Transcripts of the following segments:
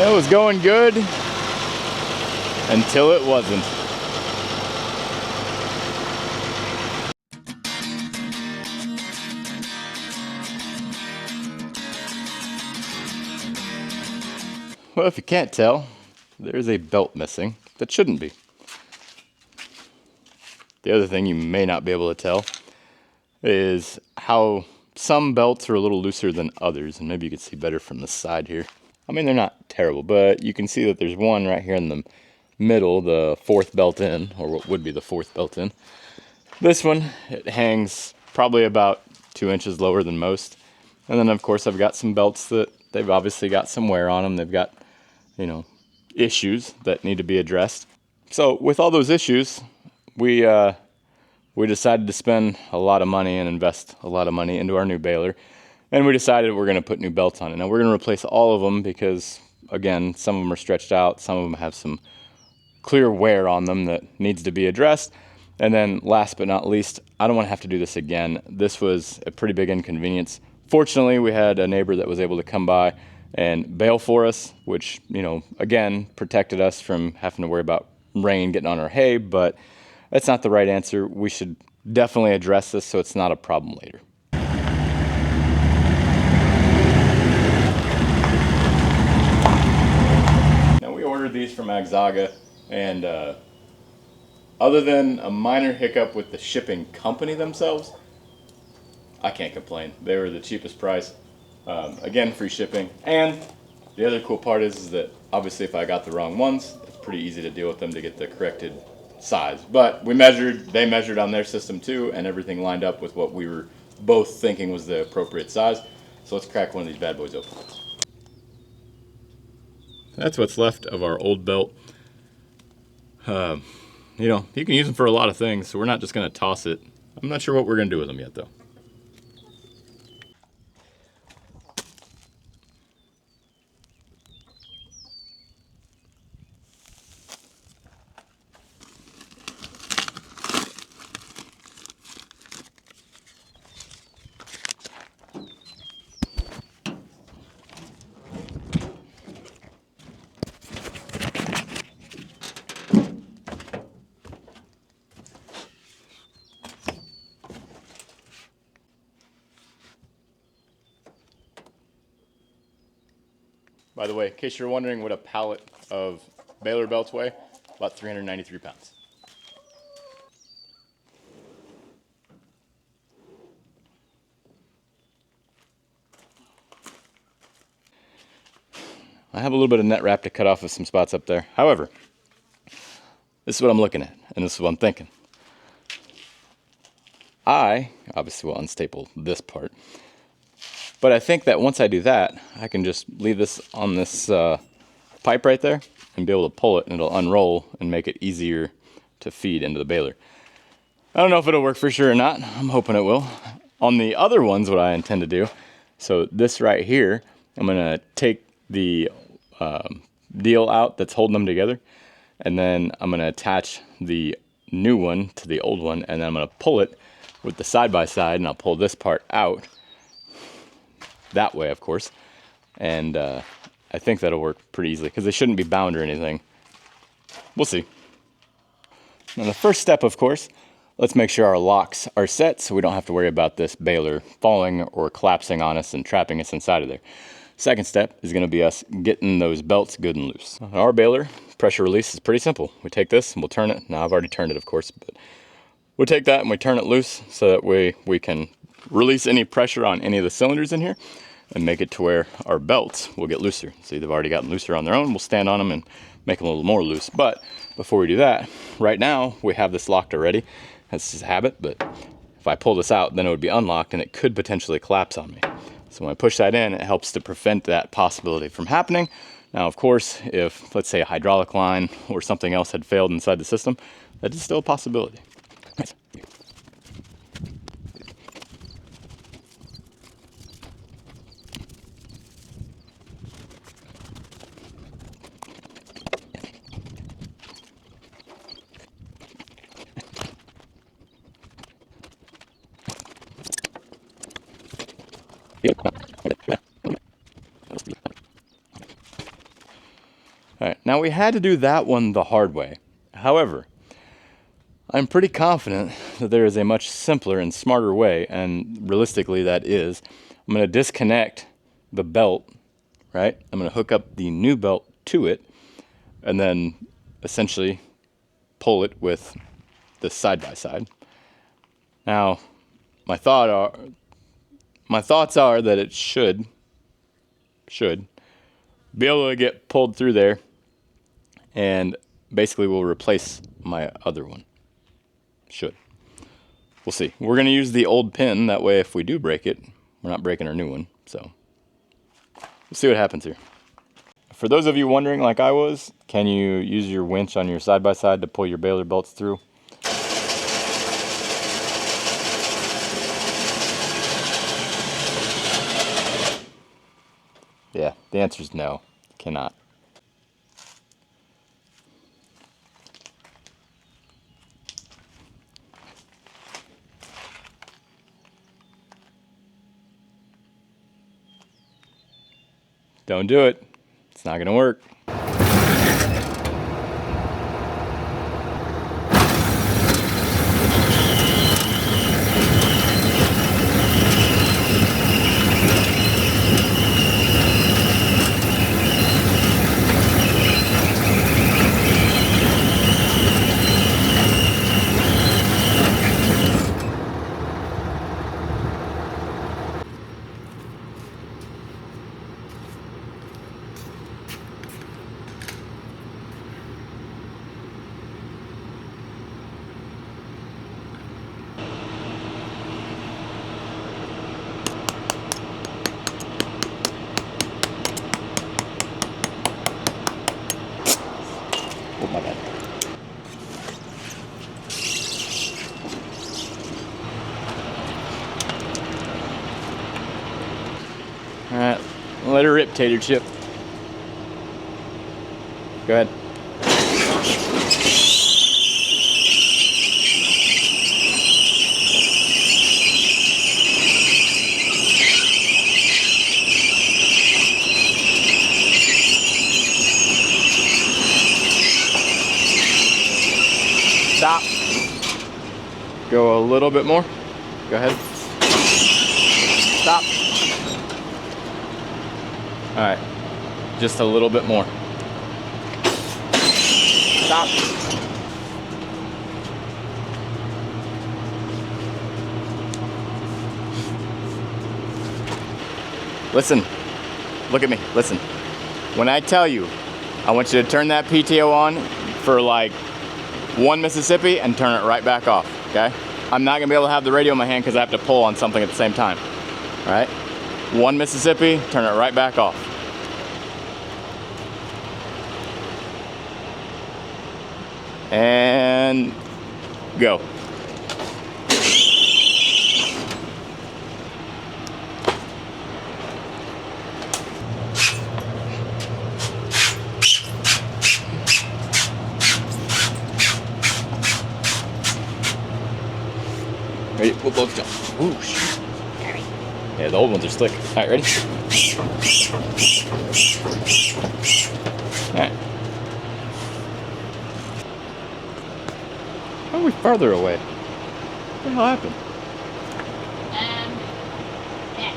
It was going good until it wasn't. Well, if you can't tell, there's a belt missing that shouldn't be. The other thing you may not be able to tell is how some belts are a little looser than others, and maybe you can see better from the side here. I mean, they're not terrible, but you can see that there's one right here in the middle, the fourth belt in, or what would be the fourth belt in. This one, it hangs probably about 2 inches lower than most. And then of course I've got some belts that they've obviously got some wear on them. They've got, you know, issues that need to be addressed. So with all those issues, we decided to spend a lot of money and invest a lot of money into our new baler. And we decided we're going to put new belts on it. Now we're going to replace all of them because, again, some of them are stretched out. Some of them have some clear wear on them that needs to be addressed. And then last but not least, I don't want to have to do this again. This was a pretty big inconvenience. Fortunately, we had a neighbor that was able to come by and bale for us, which, you know, again, protected us from having to worry about rain getting on our hay, but that's not the right answer. We should definitely address this so it's not a problem later. Now we ordered these from Agzaga, and other than a minor hiccup with the shipping company themselves, I can't complain. They were the cheapest price. Again, free shipping. And the other cool part is that obviously if I got the wrong ones, it's pretty easy to deal with them to get the corrected size. But we measured, they measured on their system too, and everything lined up with what we were both thinking was the appropriate size. So let's crack one of these bad boys open. That's what's left of our old belt. You know, you can use them for a lot of things, so we're not just going to toss it. I'm not sure what we're going to do with them yet, though. By the way, in case you're wondering what a pallet of Baler belts weigh, about 393 pounds. I have a little bit of net wrap to cut off of some spots up there. However, this is what I'm looking at, and this is what I'm thinking. I obviously will unstaple this part, but I think that once I do that, I can just leave this on this pipe right there and be able to pull it, and it'll unroll and make it easier to feed into the baler. I don't know if it'll work for sure or not. I'm hoping it will. On the other ones, what I intend to do, so this right here, I'm gonna take the deal out that's holding them together, and then I'm gonna attach the new one to the old one, and then I'm gonna pull it with the side-by-side, and I'll pull this part out that way, of course, and I think that'll work pretty easily because they shouldn't be bound or anything. We'll see. Now the first step, of course, let's make sure our locks are set so we don't have to worry about this baler falling or collapsing on us and trapping us inside of there. Second step is going to be us getting those belts good and loose. Our baler pressure release is pretty simple. We take this and we'll turn it. Now I've already turned it, of course, but we'll take that and we turn it loose so that we can release any pressure on any of the cylinders in here and make it to where our belts will get looser. See, they've already gotten looser on their own. We'll stand on them and make them a little more loose. But before we do that, right now we have this locked already. That's just a habit, but if I pull this out, then it would be unlocked and it could potentially collapse on me. So when I push that in, it helps to prevent that possibility from happening. Now, of course, if let's say a hydraulic line or something else had failed inside the system, that is still a possibility. All right, now we had to do that one the hard way. However, I'm pretty confident that there is a much simpler and smarter way, and realistically that is, I'm going to disconnect the belt, right? I'm going to hook up the new belt to it, and then essentially pull it with the side-by-side. Now, my thoughts are that it should be able to get pulled through there, and basically will replace my other one. Should. We'll see. We're going to use the old pin, that way if we do break it, we're not breaking our new one. So, we'll see what happens here. For those of you wondering, like I was, can you use your winch on your side-by-side to pull your Baler belts through? Yeah, the answer is no. Cannot. Don't do it. It's not gonna work. Oh my God. Alright, let her rip, Tater Chip. Go ahead. Stop. Go a little bit more. Go ahead. Stop. All right, just a little bit more. Stop. Listen, look at me, listen. When I tell you, I want you to turn that PTO on for like 1 Mississippi and turn it right back off, okay? I'm not gonna be able to have the radio in my hand because I have to pull on something at the same time, all right? 1 Mississippi, turn it right back off. And go. Ready? We'll both jump. Whoosh. Yeah, the old ones are slick. All right, ready? All right. How are we farther away? What the hell happened? Yeah.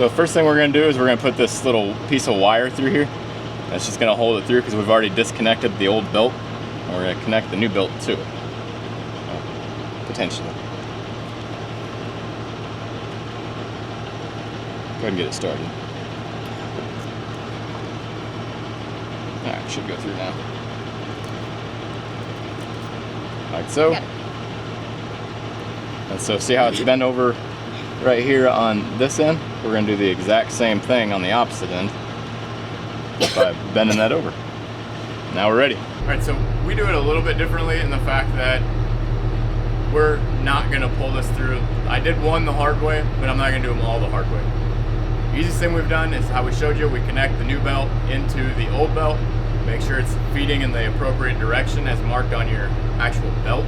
So the first thing we're gonna do is we're gonna put this little piece of wire through here. That's just gonna hold it through because we've already disconnected the old belt. And we're gonna connect the new belt to it. Potentially. Go ahead and get it started. Alright, should go through now. Like so. And so see how it's bent over right here on this end? We're going to do the exact same thing on the opposite end by bending that over. Now we're ready. Alright, so we do it a little bit differently in the fact that we're not going to pull this through. I did one the hard way, but I'm not going to do them all the hard way. The easiest thing we've done is how we showed you. We connect the new belt into the old belt. Make sure it's feeding in the appropriate direction as marked on your actual belt.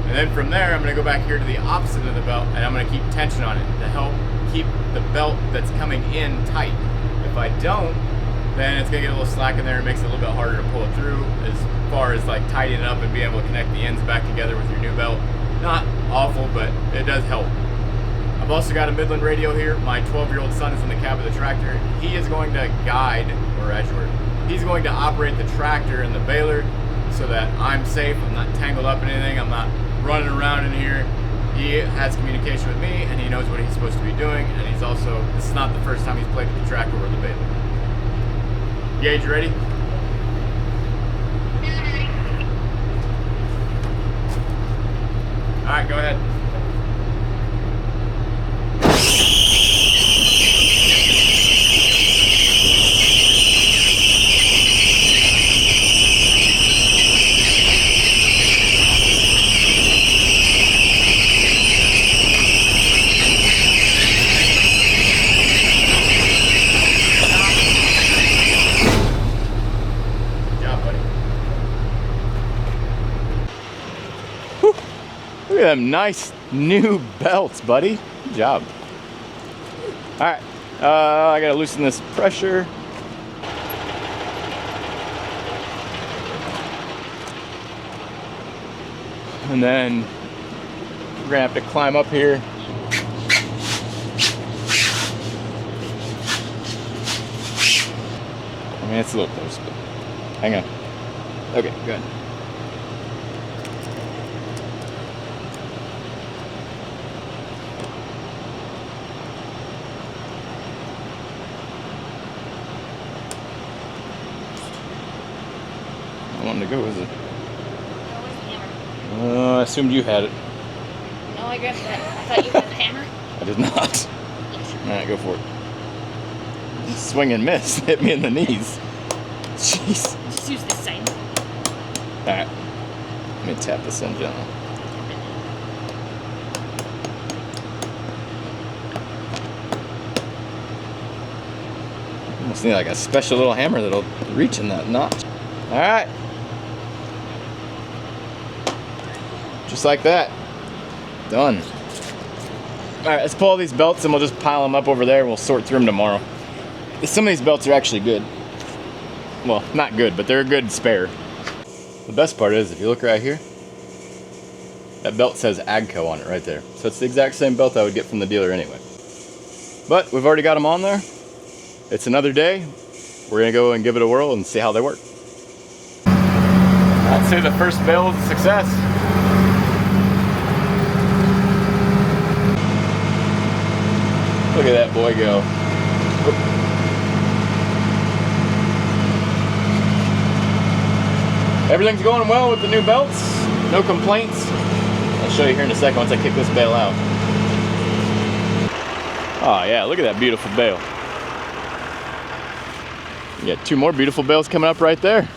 And then from there, I'm going to go back here to the opposite of the belt, and I'm going to keep tension on it to help keep the belt that's coming in tight. If I don't, then it's going to get a little slack in there. It makes it a little bit harder to pull it through as far as like tidying it up and being able to connect the ends back together with your new belt. Not awful, but it does help. I've also got a Midland radio here. My 12-year-old son is in the cab of the tractor. He is going to guide, or as you were, he's going to operate the tractor and the baler so that I'm safe. I'm not tangled up in anything. I'm not running around in here. He has communication with me and he knows what he's supposed to be doing, and he's also, this is not the first time he's played with the tractor or the baler. Gage, you ready? Alright, go ahead. Look at them nice new belts, buddy. Good job. All right, I gotta loosen this pressure. And then we're gonna have to climb up here. I mean, it's a little close, but hang on. Okay, good. Wanting to go, is it? I assumed you had it. No, I grabbed that. I thought you had the hammer. I did not. Alright, go for it. Swing and miss. Hit me in the knees. Jeez. Just use this side. Alright. Let me tap this in gently. Almost need like a special little hammer that'll reach in that notch. Alright. Just like that. Done. Alright, let's pull all these belts and we'll just pile them up over there and we'll sort through them tomorrow. Some of these belts are actually good. Well, not good, but they're a good spare. The best part is, if you look right here, that belt says Agzaga on it right there. So it's the exact same belt I would get from the dealer anyway. But we've already got them on there. It's another day. We're gonna go and give it a whirl and see how they work. I'd say the first bail is a success. Look at that boy go. Everything's going well with the new belts. No complaints. I'll show you here in a second once I kick this bail out. Oh yeah, look at that beautiful bail. You got two more beautiful bails coming up right there.